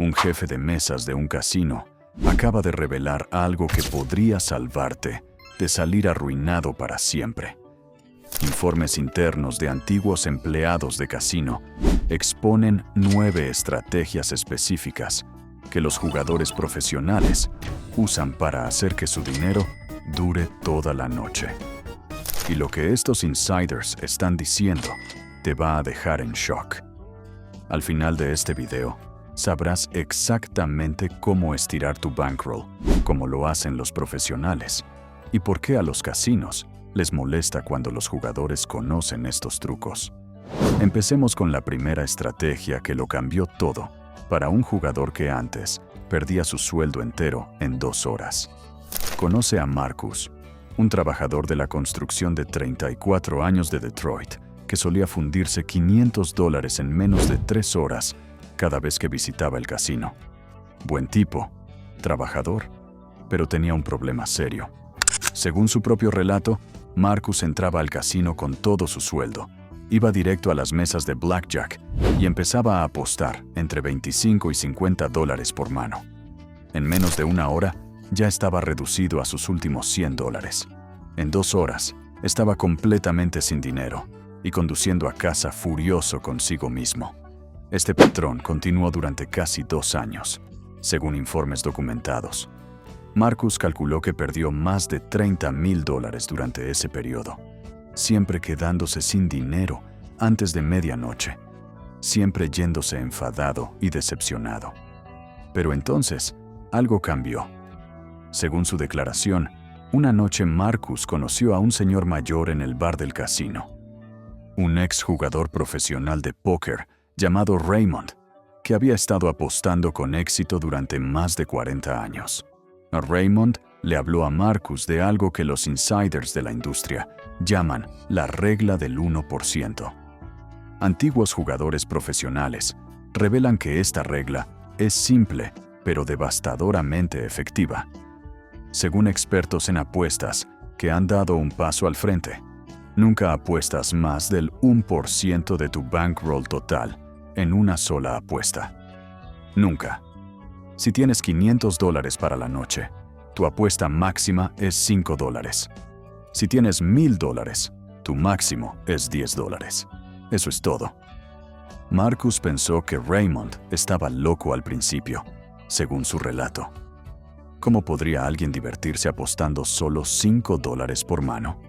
Un jefe de mesas de un casino acaba de revelar algo que podría salvarte de salir arruinado para siempre. Informes internos de antiguos empleados de casino exponen 9 estrategias específicas que los jugadores profesionales usan para hacer que su dinero dure toda la noche. Y lo que estos insiders están diciendo te va a dejar en shock. Al final de este video, sabrás exactamente cómo estirar tu bankroll, como lo hacen los profesionales, y por qué a los casinos les molesta cuando los jugadores conocen estos trucos. Empecemos con la primera estrategia que lo cambió todo para un jugador que antes perdía su sueldo entero en 2 horas. Conoce a Marcus, un trabajador de la construcción de 34 años de Detroit, que solía fundirse $500 en menos de 3 horas cada vez que visitaba el casino. Buen tipo, trabajador, pero tenía un problema serio. Según su propio relato, Marcus entraba al casino con todo su sueldo, iba directo a las mesas de blackjack y empezaba a apostar entre $25 y $50 por mano. En menos de 1 hora, ya estaba reducido a sus últimos $100. En 2 horas, estaba completamente sin dinero y conduciendo a casa furioso consigo mismo. Este patrón continuó durante casi 2 años, según informes documentados. Marcus calculó que perdió más de $30,000 durante ese periodo, siempre quedándose sin dinero antes de medianoche, siempre yéndose enfadado y decepcionado. Pero entonces, algo cambió. Según su declaración, una noche Marcus conoció a un señor mayor en el bar del casino, un exjugador profesional de póker llamado Raymond, que había estado apostando con éxito durante más de 40 años. Raymond le habló a Marcus de algo que los insiders de la industria llaman la regla del 1%. Antiguos jugadores profesionales revelan que esta regla es simple, pero devastadoramente efectiva. Según expertos en apuestas que han dado un paso al frente, nunca apuestas más del 1% de tu bankroll total en una sola apuesta. Nunca. Si tienes $500 para la noche, tu apuesta máxima es $5. Si tienes $1,000, tu máximo es $10. Eso es todo. Marcus pensó que Raymond estaba loco al principio, según su relato. ¿Cómo podría alguien divertirse apostando solo $5 por mano?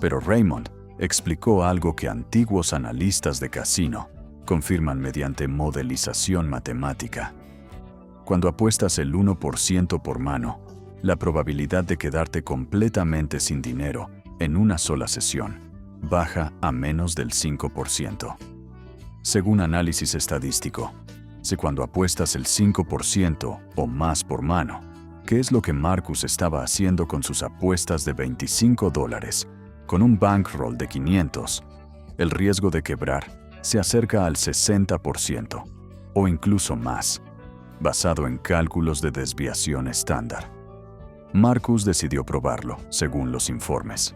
Pero Raymond explicó algo que antiguos analistas de casino confirman mediante modelización matemática. Cuando apuestas el 1% por mano, la probabilidad de quedarte completamente sin dinero en una sola sesión baja a menos del 5%. Según análisis estadístico, si cuando apuestas el 5% o más por mano, que es lo que Marcus estaba haciendo con sus apuestas de $25, con un bankroll de $500, el riesgo de quebrar se acerca al 60% o incluso más, basado en cálculos de desviación estándar. Marcus decidió probarlo, según los informes.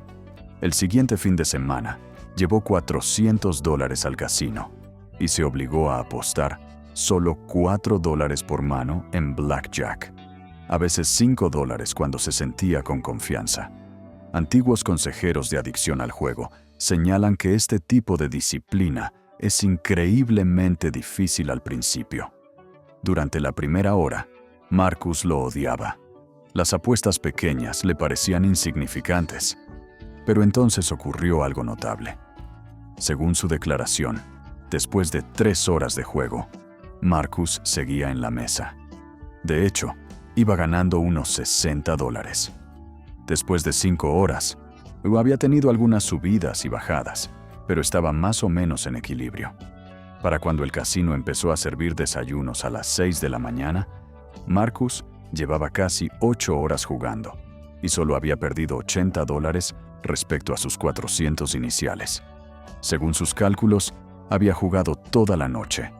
El siguiente fin de semana, llevó $400 al casino y se obligó a apostar solo $4 por mano en blackjack, a veces $5 cuando se sentía con confianza. Antiguos consejeros de adicción al juego señalan que este tipo de disciplina es increíblemente difícil al principio. Durante la primera hora, Marcus lo odiaba. Las apuestas pequeñas le parecían insignificantes, pero entonces ocurrió algo notable. Según su declaración, después de 3 horas de juego, Marcus seguía en la mesa. De hecho, iba ganando unos $60. Después de 5 horas, había tenido algunas subidas y bajadas, pero estaba más o menos en equilibrio. Para cuando el casino empezó a servir desayunos a las 6 de la mañana, Marcus llevaba casi 8 horas jugando y solo había perdido $80 respecto a sus 400 iniciales. Según sus cálculos, había jugado toda la noche,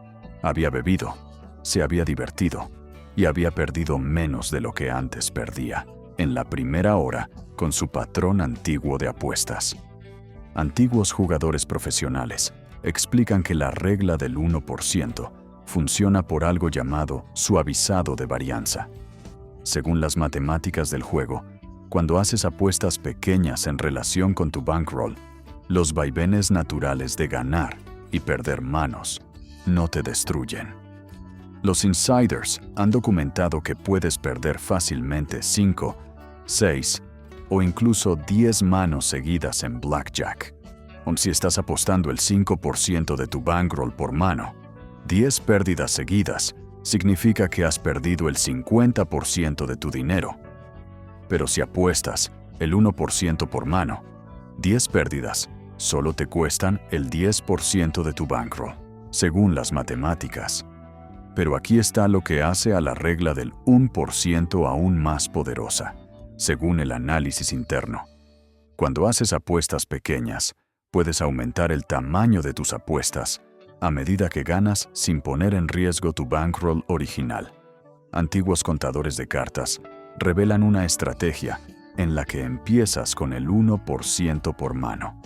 había bebido, se había divertido y había perdido menos de lo que antes perdía en la primera hora con su patrón antiguo de apuestas. Antiguos jugadores profesionales explican que la regla del 1% funciona por algo llamado suavizado de varianza. Según las matemáticas del juego, cuando haces apuestas pequeñas en relación con tu bankroll, los vaivenes naturales de ganar y perder manos no te destruyen. Los insiders han documentado que puedes perder fácilmente 5, 6 o incluso 10 manos seguidas en blackjack. Si estás apostando el 5% de tu bankroll por mano, 10 pérdidas seguidas significa que has perdido el 50% de tu dinero. Pero si apuestas el 1% por mano, 10 pérdidas solo te cuestan el 10% de tu bankroll, según las matemáticas. Pero aquí está lo que hace a la regla del 1% aún más poderosa, según el análisis interno. Cuando haces apuestas pequeñas, puedes aumentar el tamaño de tus apuestas a medida que ganas sin poner en riesgo tu bankroll original. Antiguos contadores de cartas revelan una estrategia en la que empiezas con el 1% por mano.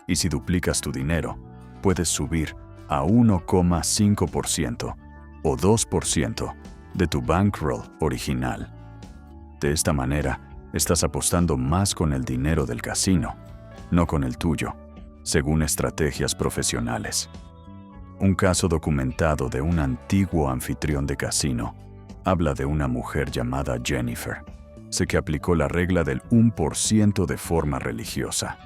Y si duplicas tu dinero, puedes subir a 1,5% o 2% de tu bankroll original. De esta manera, estás apostando más con el dinero del casino, no con el tuyo, según estrategias profesionales. Un caso documentado de un antiguo anfitrión de casino habla de una mujer llamada Jennifer, que aplicó la regla del 1% de forma religiosa.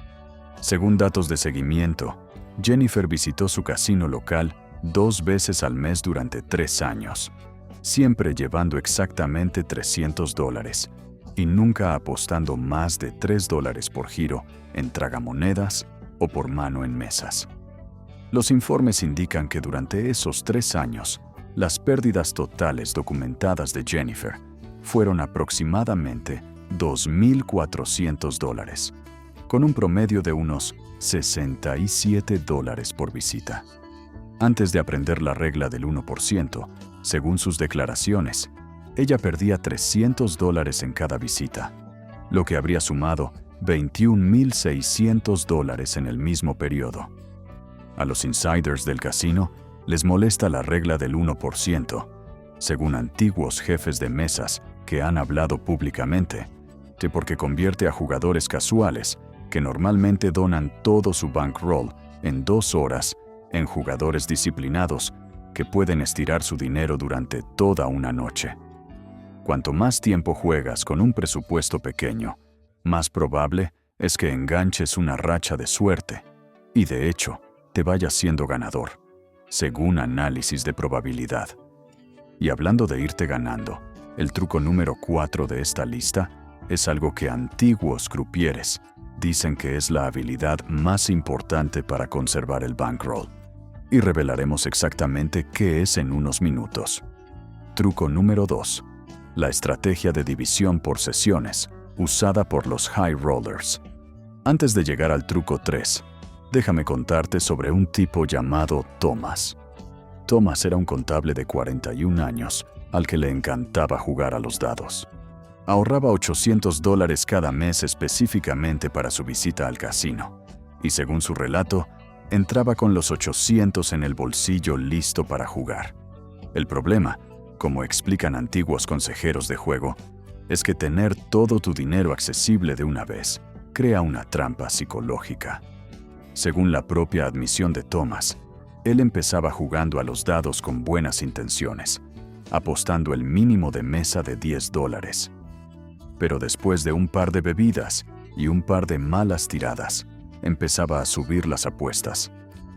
Según datos de seguimiento, Jennifer visitó su casino local 2 veces al mes durante 3 años, siempre llevando exactamente $300 y nunca apostando más de $3 por giro en tragamonedas o por mano en mesas. Los informes indican que durante esos 3 años, las pérdidas totales documentadas de Jennifer fueron aproximadamente $2,400, con un promedio de unos $67 por visita. Antes de aprender la regla del 1%, según sus declaraciones, ella perdía $300 en cada visita, lo que habría sumado $21,600 en el mismo periodo. A los insiders del casino les molesta la regla del 1%, según antiguos jefes de mesas que han hablado públicamente, porque convierte a jugadores casuales que normalmente donan todo su bankroll en 2 horas en jugadores disciplinados que pueden estirar su dinero durante toda una noche. Cuanto más tiempo juegas con un presupuesto pequeño, más probable es que enganches una racha de suerte y, de hecho, te vayas siendo ganador, según análisis de probabilidad. Y hablando de irte ganando, el truco número 4 de esta lista es algo que antiguos crupieres dicen que es la habilidad más importante para conservar el bankroll. Y revelaremos exactamente qué es en unos minutos. Truco número 2. La estrategia de división por sesiones, usada por los high rollers. Antes de llegar al truco 3, déjame contarte sobre un tipo llamado Thomas. Thomas era un contable de 41 años al que le encantaba jugar a los dados. Ahorraba $800 cada mes específicamente para su visita al casino, y según su relato, entraba con los 800 en el bolsillo listo para jugar. El problema, como explican antiguos consejeros de juego, es que tener todo tu dinero accesible de una vez crea una trampa psicológica. Según la propia admisión de Thomas, él empezaba jugando a los dados con buenas intenciones, apostando el mínimo de mesa de $10. Pero después de un par de bebidas y un par de malas tiradas, empezaba a subir las apuestas.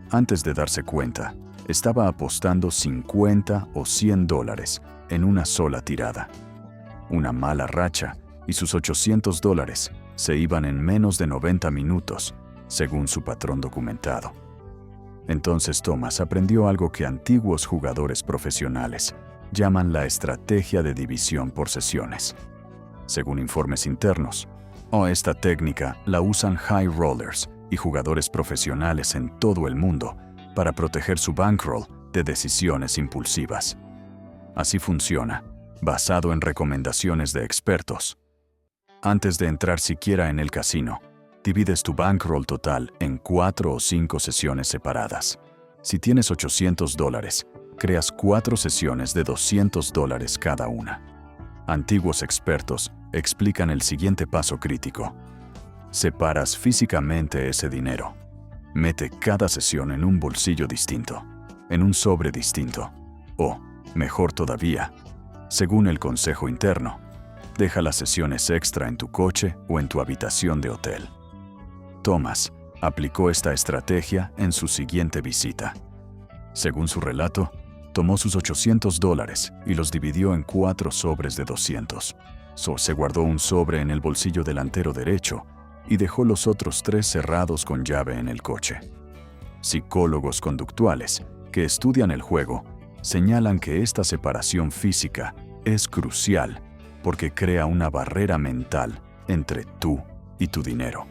Antes de darse cuenta, estaba apostando $50 o $100 en una sola tirada. Una mala racha y sus $800 se iban en menos de 90 minutos, según su patrón documentado. Entonces Thomas aprendió algo que antiguos jugadores profesionales llaman la estrategia de división por sesiones. Según informes internos, esta técnica la usan high rollers y jugadores profesionales en todo el mundo para proteger su bankroll de decisiones impulsivas. Así funciona, basado en recomendaciones de expertos. Antes de entrar siquiera en el casino, divides tu bankroll total en 4 o 5 sesiones separadas. Si tienes $800, creas 4 sesiones de $200 cada una. Antiguos expertos explican el siguiente paso crítico. Separas físicamente ese dinero. Mete cada sesión en un bolsillo distinto, en un sobre distinto, o, mejor todavía, según el consejo interno, deja las sesiones extra en tu coche o en tu habitación de hotel. Thomas aplicó esta estrategia en su siguiente visita. Según su relato, tomó sus $800 y los dividió en 4 sobres de 200. Se guardó un sobre en el bolsillo delantero derecho y dejó los otros 3 cerrados con llave en el coche. Psicólogos conductuales que estudian el juego señalan que esta separación física es crucial porque crea una barrera mental entre tú y tu dinero.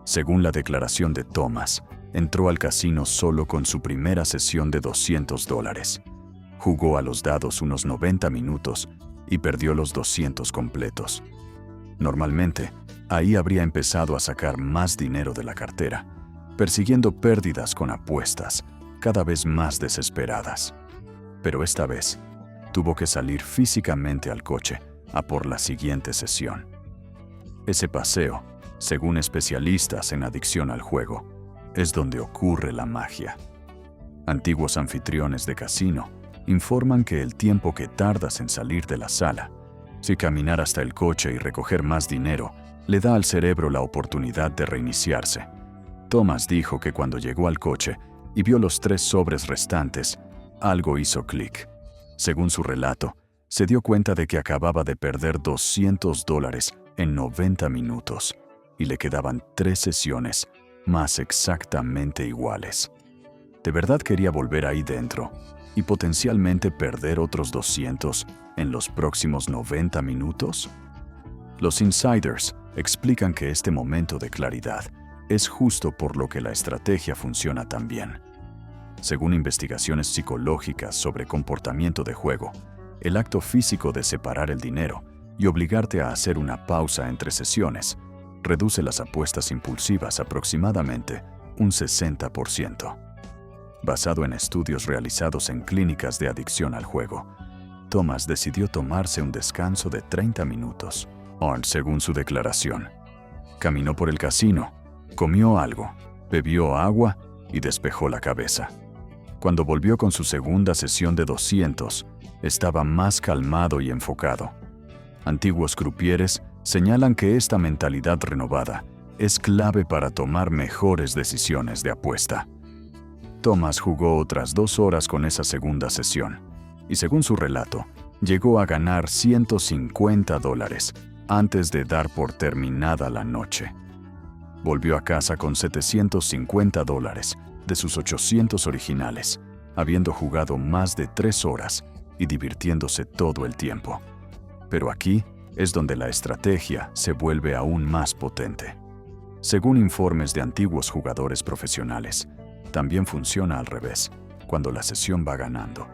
Según la declaración de Thomas, entró al casino solo con su primera sesión de $200. Jugó a los dados unos 90 minutos y perdió los 200 completos. Normalmente, ahí habría empezado a sacar más dinero de la cartera, persiguiendo pérdidas con apuestas cada vez más desesperadas. Pero esta vez, tuvo que salir físicamente al coche a por la siguiente sesión. Ese paseo, según especialistas en adicción al juego, es donde ocurre la magia. Antiguos anfitriones de casino informan que el tiempo que tardas en salir de la sala, si caminar hasta el coche y recoger más dinero, le da al cerebro la oportunidad de reiniciarse. Thomas dijo que cuando llegó al coche y vio los 3 sobres restantes, algo hizo clic. Según su relato, se dio cuenta de que acababa de perder $200 en 90 minutos y le quedaban 3 sesiones más exactamente iguales. ¿De verdad quería volver ahí dentro y potencialmente perder otros 200 en los próximos 90 minutos? Los insiders explican que este momento de claridad es justo por lo que la estrategia funciona tan bien. Según investigaciones psicológicas sobre comportamiento de juego, el acto físico de separar el dinero y obligarte a hacer una pausa entre sesiones reduce las apuestas impulsivas aproximadamente un 60%. Basado en estudios realizados en clínicas de adicción al juego, Thomas decidió tomarse un descanso de 30 minutos. Según su declaración, caminó por el casino, comió algo, bebió agua y despejó la cabeza. Cuando volvió con su segunda sesión de 200, estaba más calmado y enfocado. Antiguos crupieres señalan que esta mentalidad renovada es clave para tomar mejores decisiones de apuesta. Thomas jugó otras 2 horas con esa segunda sesión, y según su relato, llegó a ganar $150 antes de dar por terminada la noche. Volvió a casa con $750 de sus 800 originales, habiendo jugado más de 3 horas y divirtiéndose todo el tiempo. Pero aquí es donde la estrategia se vuelve aún más potente. Según informes de antiguos jugadores profesionales, también funciona al revés, cuando la sesión va ganando.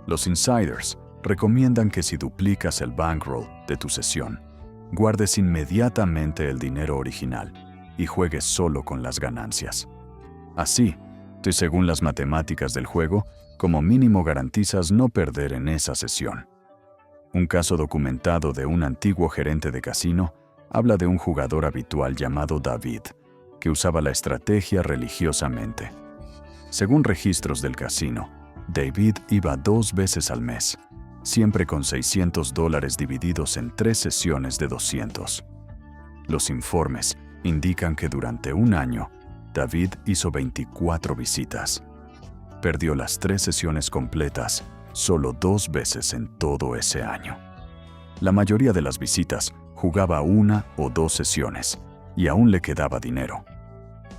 Los insiders recomiendan que si duplicas el bankroll de tu sesión, guardes inmediatamente el dinero original y juegues solo con las ganancias. Así, según las matemáticas del juego, como mínimo garantizas no perder en esa sesión. Un caso documentado de un antiguo gerente de casino habla de un jugador habitual llamado David, que usaba la estrategia religiosamente. Según registros del casino, David iba 2 veces al mes, siempre con $600 divididos en 3 sesiones de 200. Los informes indican que durante un año, David hizo 24 visitas. Perdió las 3 sesiones completas solo 2 veces en todo ese año. La mayoría de las visitas jugaba 1 o 2 sesiones y aún le quedaba dinero.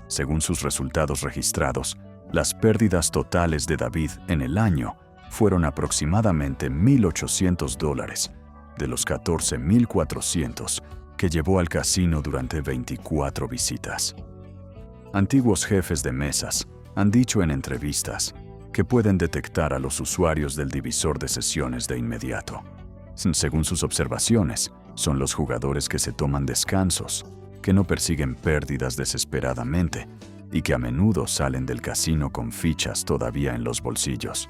Según sus resultados registrados, las pérdidas totales de David en el año fueron aproximadamente $1,800 de los $14,400 que llevó al casino durante 24 visitas. Antiguos jefes de mesas han dicho en entrevistas que pueden detectar a los usuarios del divisor de sesiones de inmediato. Según sus observaciones, son los jugadores que se toman descansos, que no persiguen pérdidas desesperadamente y que a menudo salen del casino con fichas todavía en los bolsillos.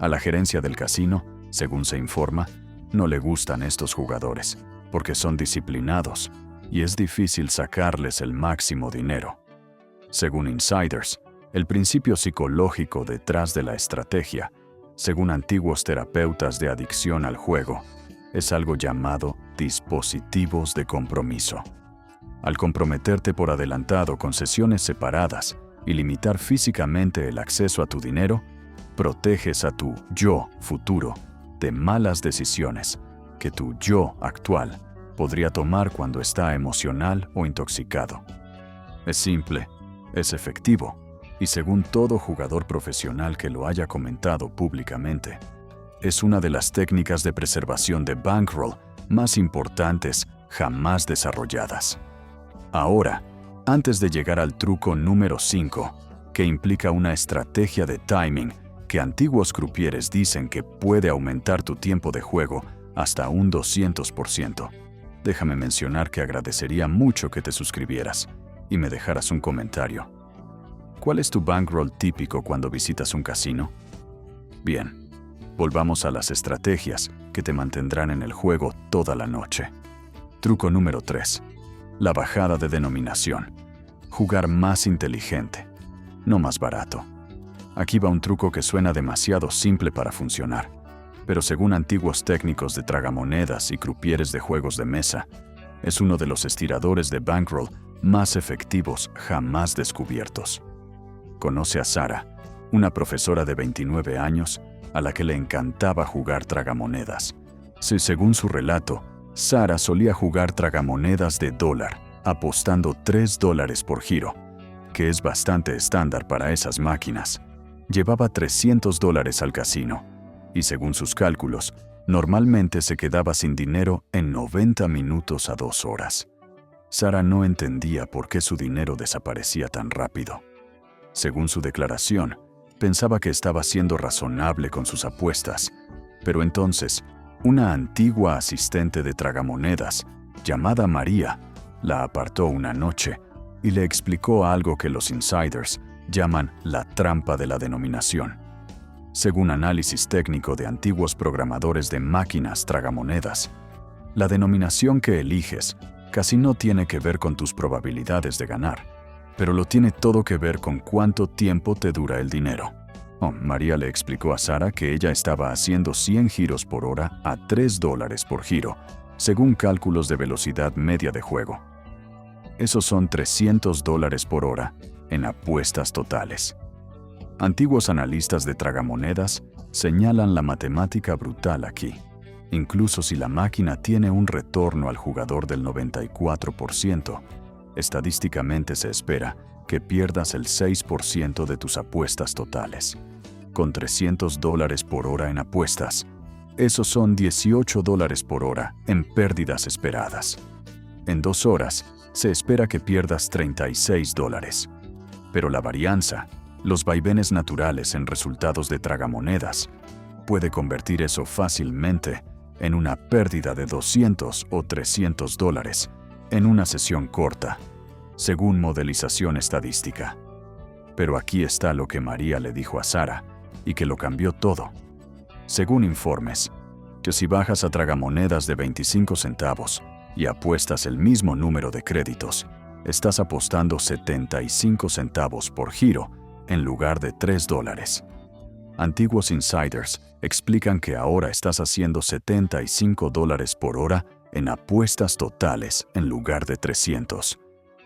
A la gerencia del casino, según se informa, no le gustan estos jugadores, porque son disciplinados y es difícil sacarles el máximo dinero. Según insiders, el principio psicológico detrás de la estrategia, según antiguos terapeutas de adicción al juego, es algo llamado dispositivos de compromiso. Al comprometerte por adelantado con sesiones separadas y limitar físicamente el acceso a tu dinero, proteges a tu yo futuro de malas decisiones que tu yo actual podría tomar cuando está emocional o intoxicado. Es simple, es efectivo, y según todo jugador profesional que lo haya comentado públicamente, es una de las técnicas de preservación de bankroll más importantes jamás desarrolladas. Ahora, antes de llegar al truco número 5, que implica una estrategia de timing que antiguos crupieres dicen que puede aumentar tu tiempo de juego hasta un 200%, déjame mencionar que agradecería mucho que te suscribieras y me dejaras un comentario. ¿Cuál es tu bankroll típico cuando visitas un casino? Bien, volvamos a las estrategias que te mantendrán en el juego toda la noche. Truco número 3. La bajada de denominación. Jugar más inteligente, no más barato. Aquí va un truco que suena demasiado simple para funcionar, pero según antiguos técnicos de tragamonedas y crupieres de juegos de mesa, es uno de los estiradores de bankroll más efectivos jamás descubiertos. Conoce a Sara, una profesora de 29 años a la que le encantaba jugar tragamonedas. Según su relato, Sara solía jugar tragamonedas de $1, apostando $3 por giro, que es bastante estándar para esas máquinas. Llevaba $300 al casino, y según sus cálculos, normalmente se quedaba sin dinero en 90 minutos a 2 horas. Sara no entendía por qué su dinero desaparecía tan rápido. Según su declaración, pensaba que estaba siendo razonable con sus apuestas, pero entonces, una antigua asistente de tragamonedas, llamada María, la apartó una noche y le explicó algo que los insiders llaman la trampa de la denominación. Según análisis técnico de antiguos programadores de máquinas tragamonedas, la denominación que eliges casi no tiene que ver con tus probabilidades de ganar, pero lo tiene todo que ver con cuánto tiempo te dura el dinero. María le explicó a Sara que ella estaba haciendo 100 giros por hora a $3 por giro, según cálculos de velocidad media de juego. Esos son $300 por hora en apuestas totales. Antiguos analistas de tragamonedas señalan la matemática brutal aquí. Incluso si la máquina tiene un retorno al jugador del 94%, estadísticamente se espera que pierdas el 6% de tus apuestas totales. Con $300 por hora en apuestas, esos son $18 por hora en pérdidas esperadas. En 2 horas, se espera que pierdas $36. Pero la varianza, los vaivenes naturales en resultados de tragamonedas, puede convertir eso fácilmente en una pérdida de $200 o $300 en una sesión corta, según modelización estadística. Pero aquí está lo que María le dijo a Sara y que lo cambió todo. Según informes, que si bajas a tragamonedas de 25 centavos y apuestas el mismo número de créditos, estás apostando 75 centavos por giro en lugar de $3. Antiguos insiders explican que ahora estás haciendo $75 por hora en apuestas totales en lugar de 300.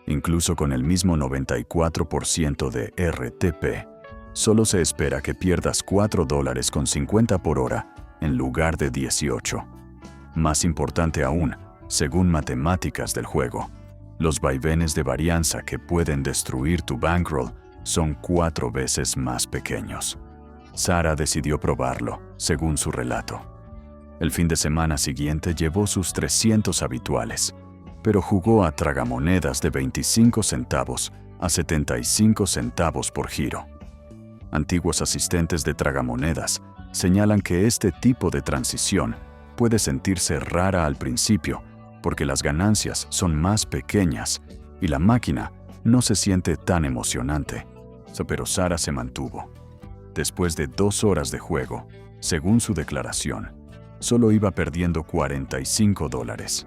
Incluso con el mismo 94% de RTP, solo se espera que pierdas $4.50 por hora en lugar de 18. Más importante aún, según matemáticas del juego, los vaivenes de varianza que pueden destruir tu bankroll son 4 veces más pequeños. Sara decidió probarlo, según su relato. El fin de semana siguiente llevó sus 300 habituales, pero jugó a tragamonedas de 25 centavos a 75 centavos por giro. Antiguos asistentes de tragamonedas señalan que este tipo de transición puede sentirse rara al principio porque las ganancias son más pequeñas y la máquina no se siente tan emocionante. Pero Sara se mantuvo. Después de 2 horas de juego, Según su declaración, solo iba perdiendo $45.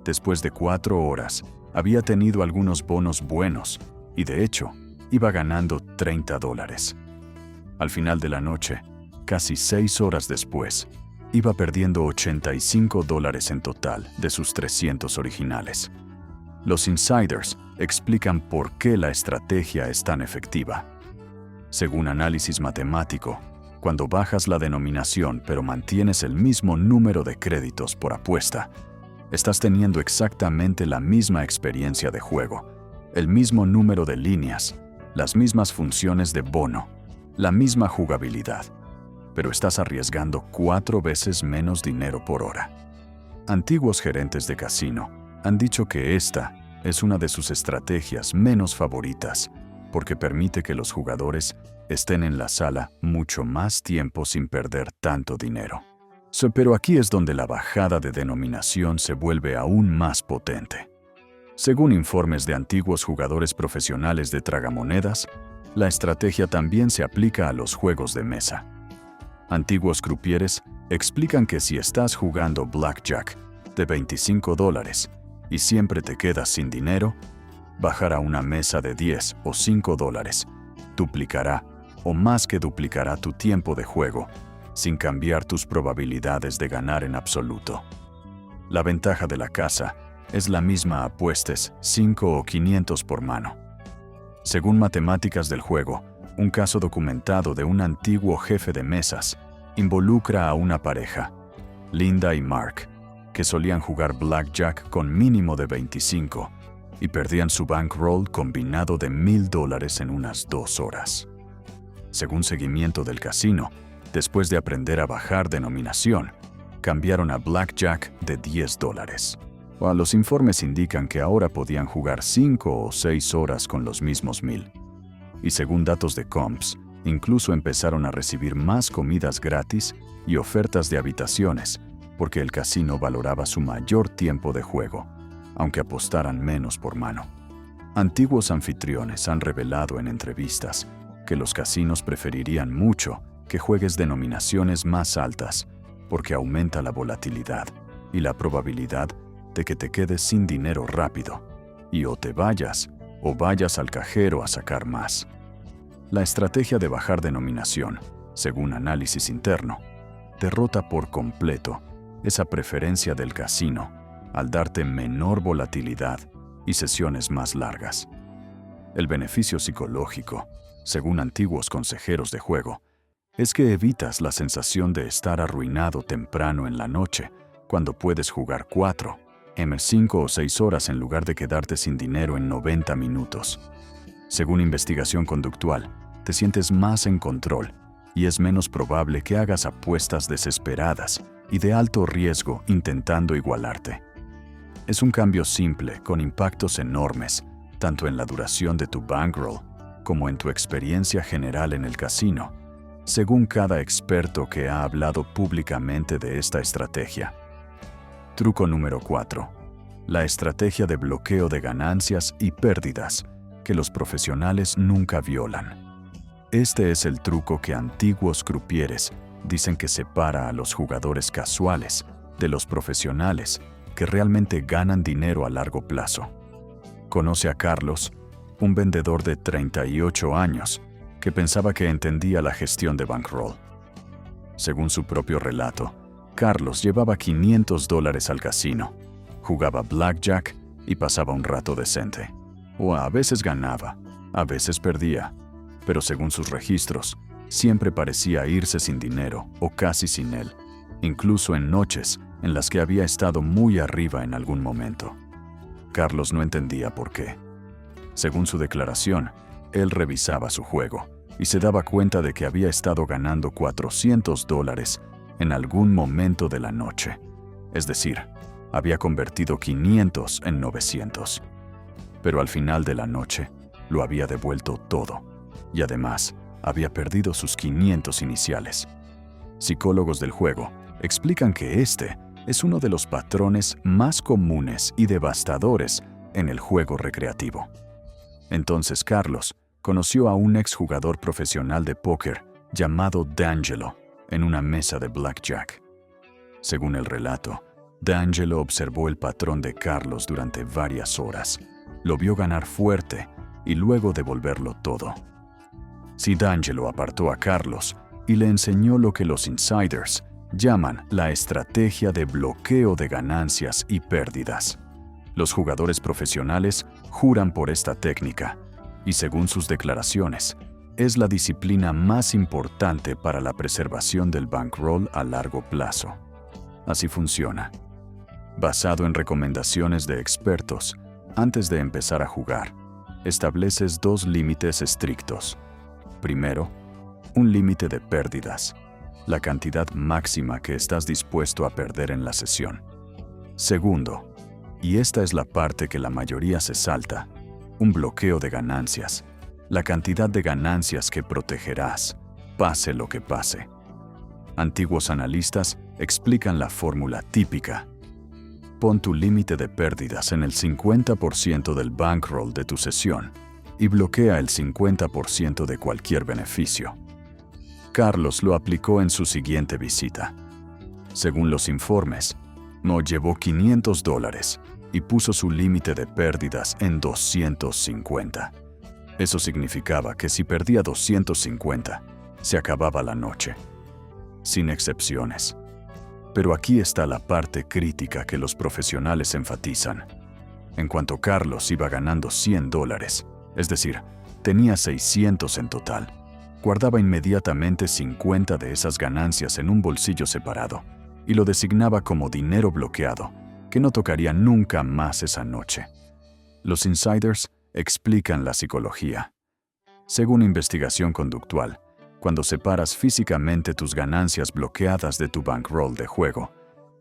Después de 4 horas, había tenido algunos bonos buenos y, de hecho, iba ganando $30. Al final de la noche, casi 6 horas después, iba perdiendo $85 en total de sus 300 originales. Los insiders explican por qué la estrategia es tan efectiva. Según análisis matemático, cuando bajas la denominación pero mantienes el mismo número de créditos por apuesta, estás teniendo exactamente la misma experiencia de juego, el mismo número de líneas, las mismas funciones de bono, la misma jugabilidad, pero estás arriesgando 4 veces menos dinero por hora. Antiguos gerentes de casino han dicho que esta es una de sus estrategias menos favoritas, porque permite que los jugadores estén en la sala mucho más tiempo sin perder tanto dinero. Pero aquí es donde la bajada de denominación se vuelve aún más potente. Según informes de antiguos jugadores profesionales de tragamonedas, la estrategia también se aplica a los juegos de mesa. Antiguos crupieres explican que si estás jugando blackjack de $25 y siempre te quedas sin dinero, bajar a una mesa de $10 o $5 duplicará o más que duplicará tu tiempo de juego, sin cambiar tus probabilidades de ganar en absoluto. La ventaja de la casa es la misma apuestes 5 o 500 por mano. Según matemáticas del juego, un caso documentado de un antiguo jefe de mesas involucra a una pareja, Linda y Mark, que solían jugar blackjack con mínimo de 25 y perdían su bankroll combinado de $1,000 en unas 2 horas. Según seguimiento del casino, después de aprender a bajar denominación, cambiaron a blackjack de $10. Los informes indican que ahora podían jugar 5 o 6 horas con los mismos 1,000. Y según datos de Comps, incluso empezaron a recibir más comidas gratis y ofertas de habitaciones, porque el casino valoraba su mayor tiempo de juego, aunque apostaran menos por mano. Antiguos anfitriones han revelado en entrevistas que los casinos preferirían mucho que juegues denominaciones más altas, porque aumenta la volatilidad y la probabilidad de que te quedes sin dinero rápido y o te vayas o vayas al cajero a sacar más. La estrategia de bajar denominación, según análisis interno, derrota por completo esa preferencia del casino al darte menor volatilidad y sesiones más largas. El beneficio psicológico, según antiguos consejeros de juego, es que evitas la sensación de estar arruinado temprano en la noche, cuando puedes jugar 4, 5 o 6 horas en lugar de quedarte sin dinero en 90 minutos. Según investigación conductual, te sientes más en control y es menos probable que hagas apuestas desesperadas y de alto riesgo intentando igualarte. Es un cambio simple con impactos enormes, tanto en la duración de tu bankroll como en tu experiencia general en el casino, según cada experto que ha hablado públicamente de esta estrategia. Truco número 4. La estrategia de bloqueo de ganancias y pérdidas que los profesionales nunca violan. Este es el truco que antiguos crupieres dicen que separa a los jugadores casuales de los profesionales que realmente ganan dinero a largo plazo. Conoce a Carlos, un vendedor de 38 años que pensaba que entendía la gestión de bankroll. Según su propio relato, Carlos llevaba $500 al casino, jugaba blackjack y pasaba un rato decente. O a veces ganaba, a veces perdía, pero según sus registros, siempre parecía irse sin dinero o casi sin él, incluso en noches en las que había estado muy arriba en algún momento. Carlos no entendía por qué. Según su declaración, él revisaba su juego y se daba cuenta de que había estado ganando $400 en algún momento de la noche. Es decir, había convertido 500 en 900. Pero al final de la noche, lo había devuelto todo. Y además, había perdido sus 500 iniciales. Psicólogos del juego explican que este es uno de los patrones más comunes y devastadores en el juego recreativo. Entonces Carlos conoció a un exjugador profesional de póker llamado D'Angelo, en una mesa de blackjack. Según el relato, D'Angelo observó el patrón de Carlos durante varias horas, lo vio ganar fuerte y luego devolverlo todo. Si D'Angelo apartó a Carlos y le enseñó lo que los insiders llaman la estrategia de bloqueo de ganancias y pérdidas. Los jugadores profesionales juran por esta técnica y, según sus declaraciones, es la disciplina más importante para la preservación del bankroll a largo plazo. Así funciona. Basado en recomendaciones de expertos, antes de empezar a jugar, estableces 2 límites estrictos. Primero, un límite de pérdidas, la cantidad máxima que estás dispuesto a perder en la sesión. Segundo, y esta es la parte que la mayoría se salta, un bloqueo de ganancias, la cantidad de ganancias que protegerás, pase lo que pase. Antiguos analistas explican la fórmula típica. Pon tu límite de pérdidas en el 50% del bankroll de tu sesión y bloquea el 50% de cualquier beneficio. Carlos lo aplicó en su siguiente visita. Según los informes, Mo llevó $500 y puso su límite de pérdidas en 250. Eso significaba que si perdía 250, se acababa la noche. Sin excepciones. Pero aquí está la parte crítica que los profesionales enfatizan. En cuanto Carlos iba ganando $100, es decir, tenía 600 en total, guardaba inmediatamente 50 de esas ganancias en un bolsillo separado y lo designaba como dinero bloqueado, que no tocaría nunca más esa noche. Los insiders explican la psicología. Según investigación conductual, cuando separas físicamente tus ganancias bloqueadas de tu bankroll de juego,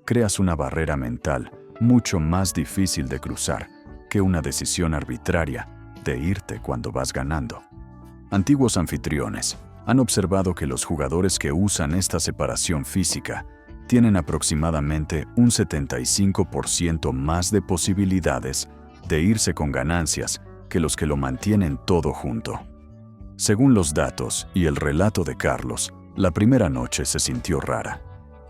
creas una barrera mental mucho más difícil de cruzar que una decisión arbitraria de irte cuando vas ganando. Antiguos anfitriones han observado que los jugadores que usan esta separación física tienen aproximadamente un 75% más de posibilidades de irse con ganancias que los que lo mantienen todo junto. Según los datos y el relato de Carlos, la primera noche se sintió rara.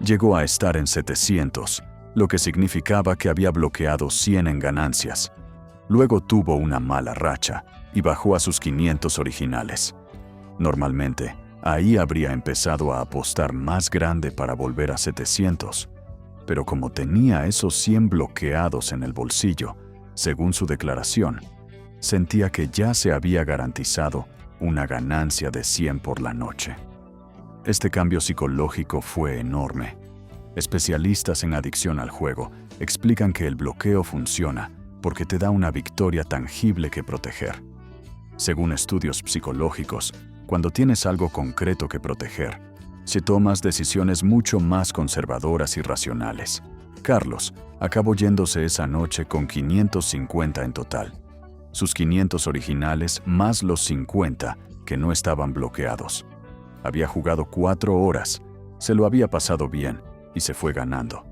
Llegó a estar en 700, lo que significaba que había bloqueado 100 en ganancias. Luego tuvo una mala racha y bajó a sus 500 originales. Normalmente, ahí habría empezado a apostar más grande para volver a 700. Pero como tenía esos 100 bloqueados en el bolsillo, según su declaración, sentía que ya se había garantizado una ganancia de 100 por la noche. Este cambio psicológico fue enorme. Especialistas en adicción al juego explican que el bloqueo funciona porque te da una victoria tangible que proteger. Según estudios psicológicos, cuando tienes algo concreto que proteger, se tomas decisiones mucho más conservadoras y racionales. Carlos acabó yéndose esa noche con 550 en total. Sus 500 originales más los 50 que no estaban bloqueados. Había jugado 4 horas, se lo había pasado bien y se fue ganando.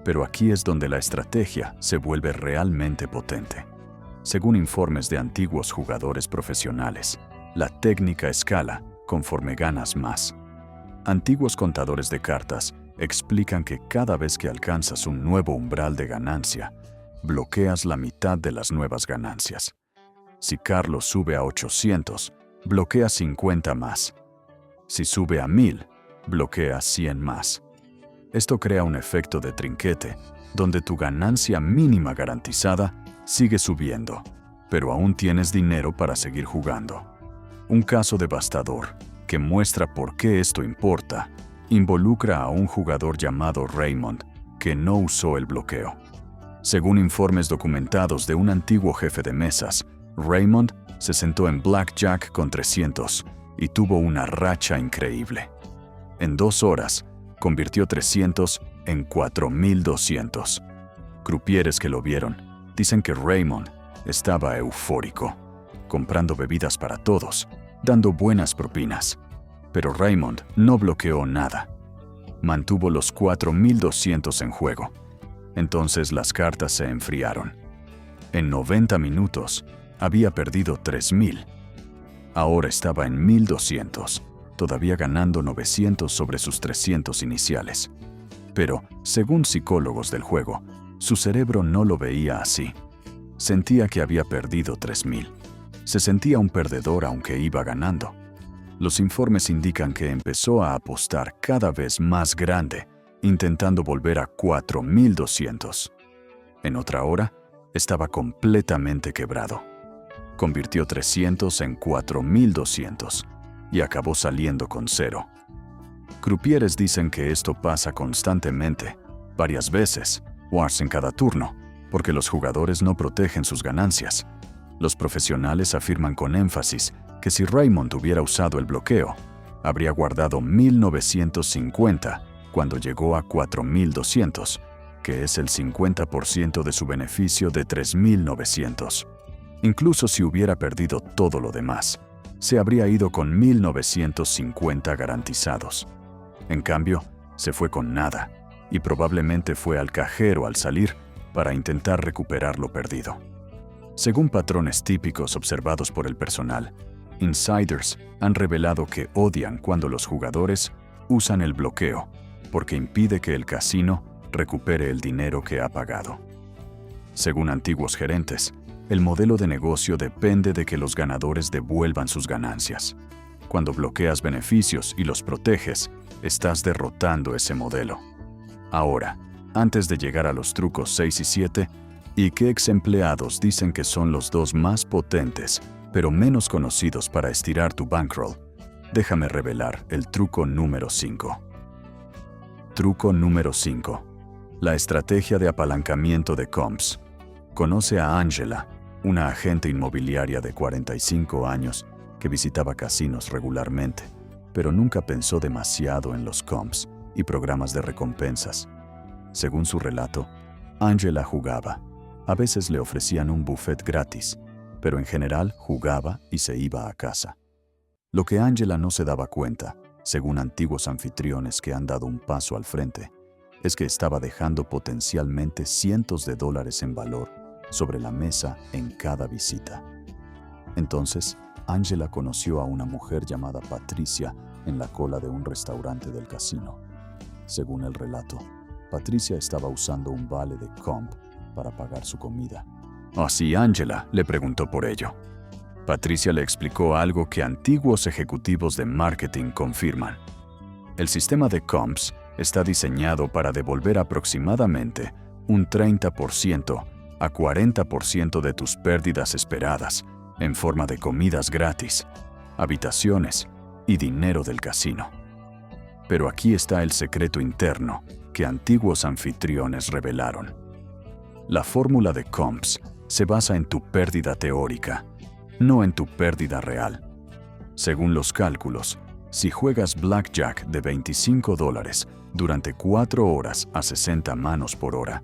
Pero aquí es donde la estrategia se vuelve realmente potente. Según informes de antiguos jugadores profesionales, la técnica escala conforme ganas más. Antiguos contadores de cartas explican que cada vez que alcanzas un nuevo umbral de ganancia, bloqueas la mitad de las nuevas ganancias. Si Carlos sube a 800, bloquea 50 más. Si sube a 1000, bloquea 100 más. Esto crea un efecto de trinquete, donde tu ganancia mínima garantizada sigue subiendo, pero aún tienes dinero para seguir jugando. Un caso devastador, que muestra por qué esto importa, involucra a un jugador llamado Raymond, que no usó el bloqueo. Según informes documentados de un antiguo jefe de mesas, Raymond se sentó en blackjack con 300 y tuvo una racha increíble. En 2 horas, convirtió 300 en 4,200. Crupieres que lo vieron dicen que Raymond estaba eufórico, comprando bebidas para todos, dando buenas propinas. Pero Raymond no bloqueó nada. Mantuvo los 4,200 en juego. Entonces las cartas se enfriaron. En 90 minutos, había perdido 3,000. Ahora estaba en 1,200. todavía ganando 900 sobre sus 300 iniciales. Pero, según psicólogos del juego, su cerebro no lo veía así. Sentía que había perdido 3,000. Se sentía un perdedor aunque iba ganando. Los informes indican que empezó a apostar cada vez más grande, intentando volver a 4,200. En otra hora, estaba completamente quebrado. Convirtió 300 en 4,200 y acabó saliendo con cero. Crupieres dicen que esto pasa constantemente, varias veces, o en cada turno, porque los jugadores no protegen sus ganancias. Los profesionales afirman con énfasis que si Raymond hubiera usado el bloqueo, habría guardado 1,950 cuando llegó a 4,200, que es el 50% de su beneficio de 3,900. Incluso si hubiera perdido todo lo demás, se habría ido con 1,950 garantizados. En cambio, se fue con nada, y probablemente fue al cajero al salir para intentar recuperar lo perdido. Según patrones típicos observados por el personal, insiders han revelado que odian cuando los jugadores usan el bloqueo, porque impide que el casino recupere el dinero que ha pagado. Según antiguos gerentes, el modelo de negocio depende de que los ganadores devuelvan sus ganancias. Cuando bloqueas beneficios y los proteges, estás derrotando ese modelo. Ahora, antes de llegar a los trucos 6 y 7, y que ex empleados dicen que son los dos más potentes, pero menos conocidos para estirar tu bankroll, déjame revelar el truco número 5. Truco número 5. La estrategia de apalancamiento de comps. Conoce a Angela, una agente inmobiliaria de 45 años que visitaba casinos regularmente, pero nunca pensó demasiado en los comps y programas de recompensas. Según su relato, Angela jugaba. A veces le ofrecían un buffet gratis, pero en general jugaba y se iba a casa. Lo que Angela no se daba cuenta, según antiguos anfitriones que han dado un paso al frente, es que estaba dejando potencialmente cientos de dólares en valor sobre la mesa en cada visita. Entonces, Angela conoció a una mujer llamada Patricia en la cola de un restaurante del casino. Según el relato, Patricia estaba usando un vale de comp para pagar su comida. Así Angela le preguntó por ello. Patricia le explicó algo que antiguos ejecutivos de marketing confirman. El sistema de comps está diseñado para devolver aproximadamente un 30% a 40% de tus pérdidas esperadas en forma de comidas gratis, habitaciones y dinero del casino. Pero aquí está el secreto interno que antiguos anfitriones revelaron. La fórmula de comps se basa en tu pérdida teórica, no en tu pérdida real. Según los cálculos, si juegas blackjack de $25 durante 4 horas a 60 manos por hora,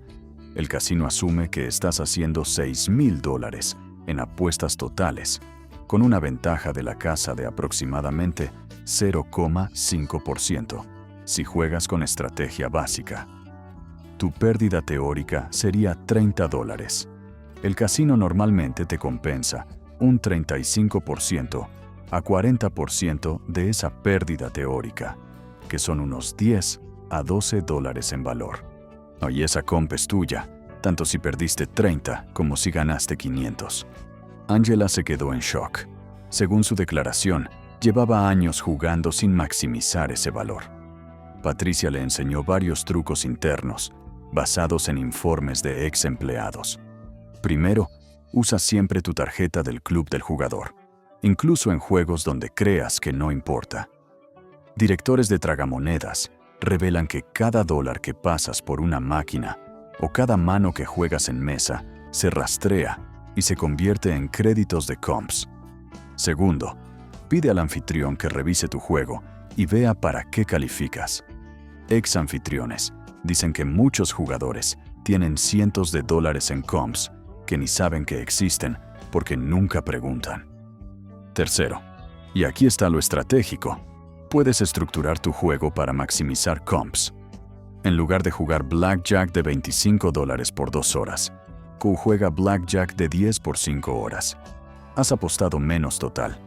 el casino asume que estás haciendo $6,000 en apuestas totales, con una ventaja de la casa de aproximadamente 0,5% si juegas con estrategia básica. Tu pérdida teórica sería $30. El casino normalmente te compensa un 35% a 40% de esa pérdida teórica, que son unos $10 a $12 en valor. Y esa comp es tuya, tanto si perdiste 30 como si ganaste 500. Angela se quedó en shock. Según su declaración, llevaba años jugando sin maximizar ese valor. Patricia le enseñó varios trucos internos, basados en informes de ex empleados. Primero, usa siempre tu tarjeta del club del jugador, incluso en juegos donde creas que no importa. Directores de tragamonedas revelan que cada dólar que pasas por una máquina o cada mano que juegas en mesa se rastrea y se convierte en créditos de comps. Segundo, pide al anfitrión que revise tu juego y vea para qué calificas. Ex anfitriones dicen que muchos jugadores tienen cientos de dólares en comps que ni saben que existen porque nunca preguntan. Tercero, y aquí está lo estratégico, puedes estructurar tu juego para maximizar comps. En lugar de jugar blackjack de $25 por 2 horas, juega blackjack de 10 por 5 horas. Has apostado menos total,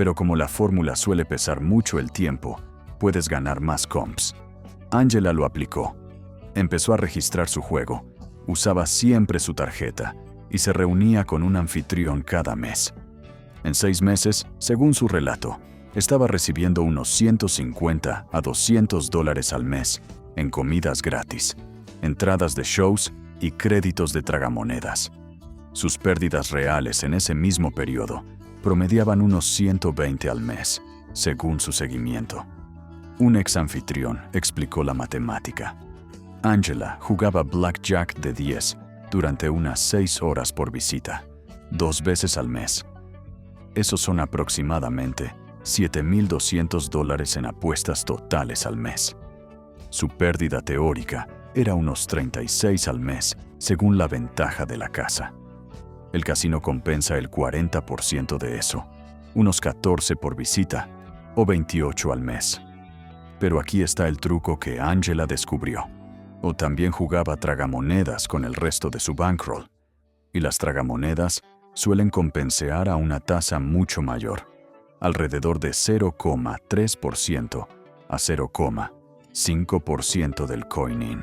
Pero como la fórmula suele pesar mucho el tiempo, puedes ganar más comps. Angela lo aplicó. Empezó a registrar su juego, usaba siempre su tarjeta y se reunía con un anfitrión cada mes. En 6 meses, según su relato, estaba recibiendo unos $150 a $200 al mes en comidas gratis, entradas de shows y créditos de tragamonedas. Sus pérdidas reales en ese mismo periodo promediaban unos 120 al mes, según su seguimiento. Un ex anfitrión explicó la matemática. Angela jugaba blackjack de 10 durante unas 6 horas por visita, 2 veces al mes. Esos son aproximadamente $7,200 en apuestas totales al mes. Su pérdida teórica era unos 36 al mes, según la ventaja de la casa. El casino compensa el 40% de eso, unos 14 por visita o 28 al mes. Pero aquí está el truco que Angela descubrió. O también jugaba tragamonedas con el resto de su bankroll. Y las tragamonedas suelen compensar a una tasa mucho mayor, alrededor de 0,3% a 0,5% del coin-in.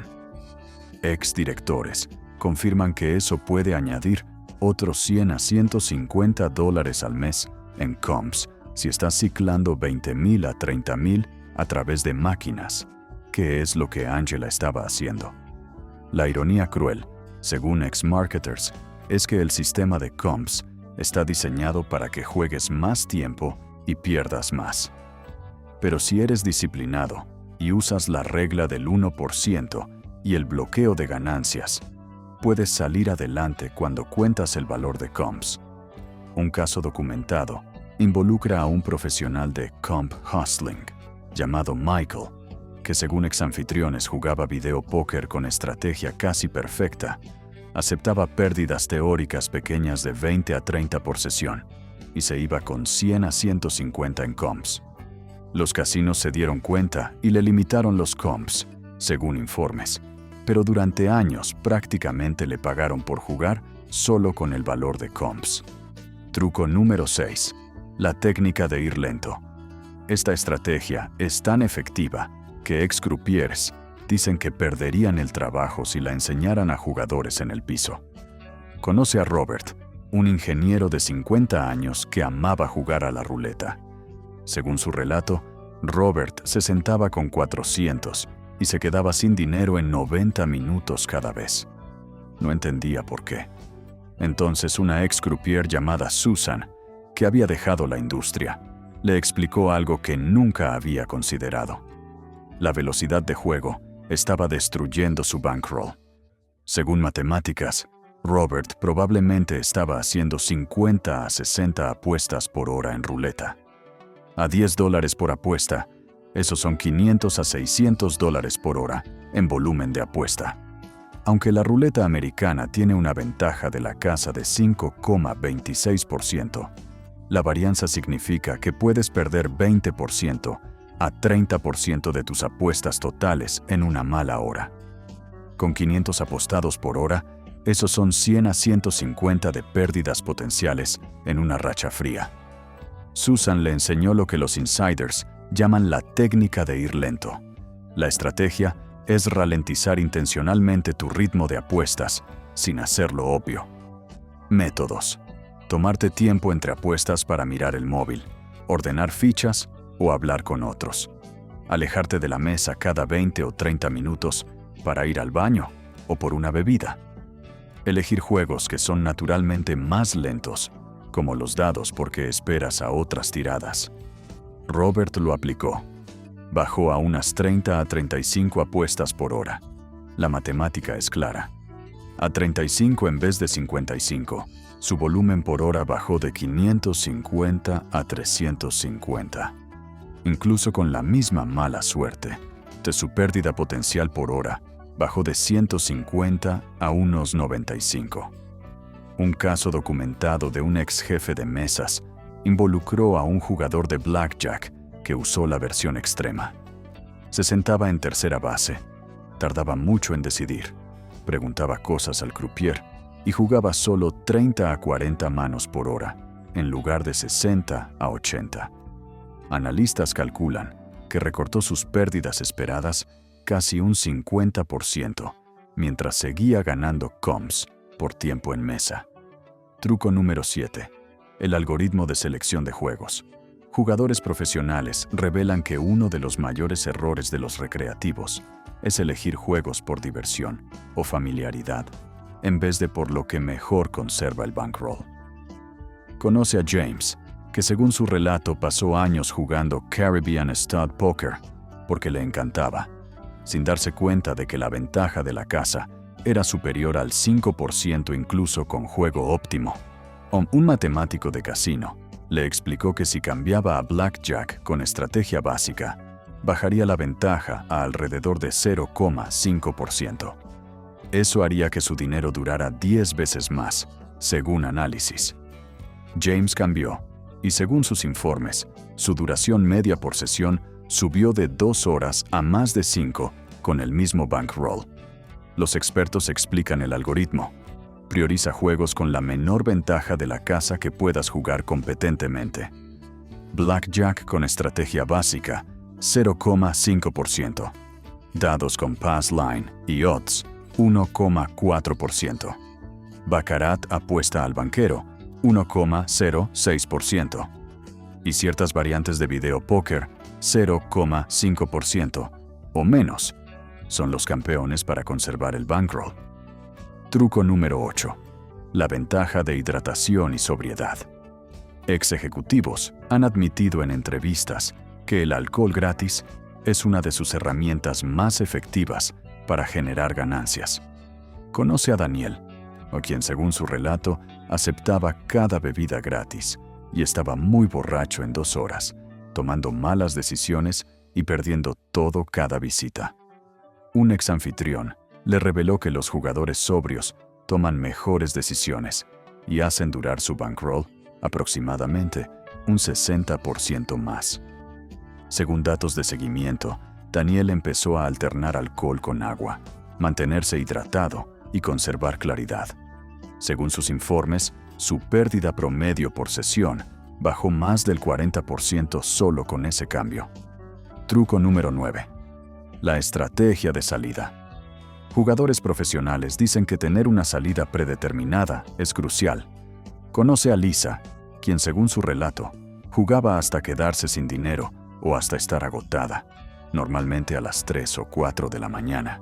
Ex-directores confirman que eso puede añadir otros $100 a $150 al mes en comps si estás ciclando 20,000 a 30,000 a través de máquinas, que es lo que Angela estaba haciendo. La ironía cruel, según ex-marketers, es que el sistema de comps está diseñado para que juegues más tiempo y pierdas más. Pero si eres disciplinado y usas la regla del 1% y el bloqueo de ganancias, puedes salir adelante cuando cuentas el valor de comps. Un caso documentado involucra a un profesional de comp hustling llamado Michael, que según ex-anfitriones jugaba video póker con estrategia casi perfecta, aceptaba pérdidas teóricas pequeñas de 20 a 30 por sesión y se iba con 100 a 150 en comps. Los casinos se dieron cuenta y le limitaron los comps, según informes, pero durante años prácticamente le pagaron por jugar solo con el valor de comps. Truco número 6. La técnica de ir lento. Esta estrategia es tan efectiva que ex-croupiers dicen que perderían el trabajo si la enseñaran a jugadores en el piso. Conoce a Robert, un ingeniero de 50 años que amaba jugar a la ruleta. Según su relato, Robert se sentaba con 400 y se quedaba sin dinero en 90 minutos cada vez. No entendía por qué. Entonces una ex-croupier llamada Susan, que había dejado la industria, le explicó algo que nunca había considerado. La velocidad de juego estaba destruyendo su bankroll. Según matemáticas, Robert probablemente estaba haciendo 50 a 60 apuestas por hora en ruleta. A $10 por apuesta, esos son $500 a $600 por hora en volumen de apuesta. Aunque la ruleta americana tiene una ventaja de la casa de 5,26%, la varianza significa que puedes perder 20% a 30% de tus apuestas totales en una mala hora. Con 500 apostados por hora, esos son 100 a 150 de pérdidas potenciales en una racha fría. Susan le enseñó lo que los insiders llaman la técnica de ir lento. La estrategia es ralentizar intencionalmente tu ritmo de apuestas sin hacerlo obvio. Métodos: tomarte tiempo entre apuestas para mirar el móvil, ordenar fichas o hablar con otros. Alejarte de la mesa cada 20 o 30 minutos para ir al baño o por una bebida. Elegir juegos que son naturalmente más lentos, como los dados porque esperas a otras tiradas. Robert lo aplicó. Bajó a unas 30 a 35 apuestas por hora. La matemática es clara. A 35 en vez de 55, su volumen por hora bajó de 550 a 350. Incluso con la misma mala suerte, de su pérdida potencial por hora bajó de 150 a unos 95. Un caso documentado de un ex jefe de mesas involucró a un jugador de blackjack que usó la versión extrema. Se sentaba en tercera base, tardaba mucho en decidir, preguntaba cosas al croupier y jugaba solo 30 a 40 manos por hora, en lugar de 60 a 80. Analistas calculan que recortó sus pérdidas esperadas casi un 50%, mientras seguía ganando comps por tiempo en mesa. Truco número 7. El algoritmo de selección de juegos. Jugadores profesionales revelan que uno de los mayores errores de los recreativos es elegir juegos por diversión o familiaridad, en vez de por lo que mejor conserva el bankroll. Conoce a James, que según su relato pasó años jugando Caribbean Stud Poker porque le encantaba, sin darse cuenta de que la ventaja de la casa era superior al 5% incluso con juego óptimo. Un matemático de casino le explicó que si cambiaba a Blackjack con estrategia básica, bajaría la ventaja a alrededor de 0,5%. Eso haría que su dinero durara 10 veces más, según análisis. James cambió, y según sus informes, su duración media por sesión subió de 2 horas a más de 5 con el mismo bankroll. Los expertos explican el algoritmo. Prioriza juegos con la menor ventaja de la casa que puedas jugar competentemente. Blackjack con estrategia básica, 0,5%. Dados con pass line y odds, 1,4%. Baccarat apuesta al banquero, 1,06%. Y ciertas variantes de video póker, 0,5% o menos, son los campeones para conservar el bankroll. Truco número 8. La ventaja de hidratación y sobriedad. Ex ejecutivos han admitido en entrevistas que el alcohol gratis es una de sus herramientas más efectivas para generar ganancias. Conoce a Daniel, a quien según su relato aceptaba cada bebida gratis y estaba muy borracho en 2 horas, tomando malas decisiones y perdiendo todo cada visita. Un ex anfitrión le reveló que los jugadores sobrios toman mejores decisiones y hacen durar su bankroll aproximadamente un 60% más. Según datos de seguimiento, Daniel empezó a alternar alcohol con agua, mantenerse hidratado y conservar claridad. Según sus informes, su pérdida promedio por sesión bajó más del 40% solo con ese cambio. Truco número 9. La estrategia de salida. Jugadores profesionales dicen que tener una salida predeterminada es crucial. Conoce a Lisa, quien según su relato, jugaba hasta quedarse sin dinero o hasta estar agotada, normalmente a las 3 o 4 de la mañana.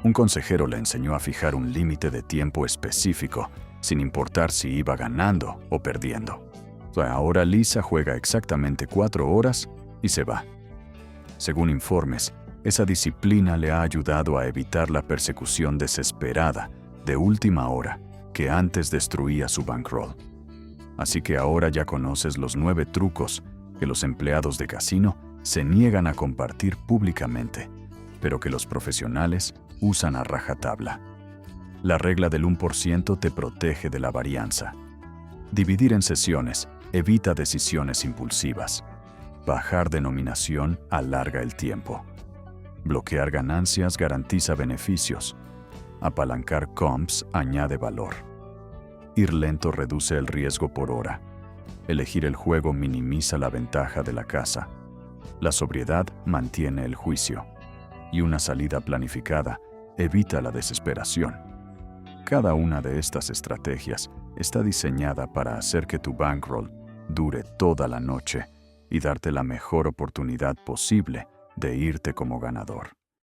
Un consejero le enseñó a fijar un límite de tiempo específico, sin importar si iba ganando o perdiendo. Ahora Lisa juega exactamente 4 horas y se va. Según informes, esa disciplina le ha ayudado a evitar la persecución desesperada de última hora que antes destruía su bankroll. Así que ahora ya conoces los 9 trucos que los empleados de casino se niegan a compartir públicamente, pero que los profesionales usan a rajatabla. La regla del 1% te protege de la varianza. Dividir en sesiones evita decisiones impulsivas. Bajar denominación alarga el tiempo. Bloquear ganancias garantiza beneficios. Apalancar comps añade valor. Ir lento reduce el riesgo por hora. Elegir el juego minimiza la ventaja de la casa. La sobriedad mantiene el juicio. Y una salida planificada evita la desesperación. Cada una de estas estrategias está diseñada para hacer que tu bankroll dure toda la noche y darte la mejor oportunidad posible de irte como ganador.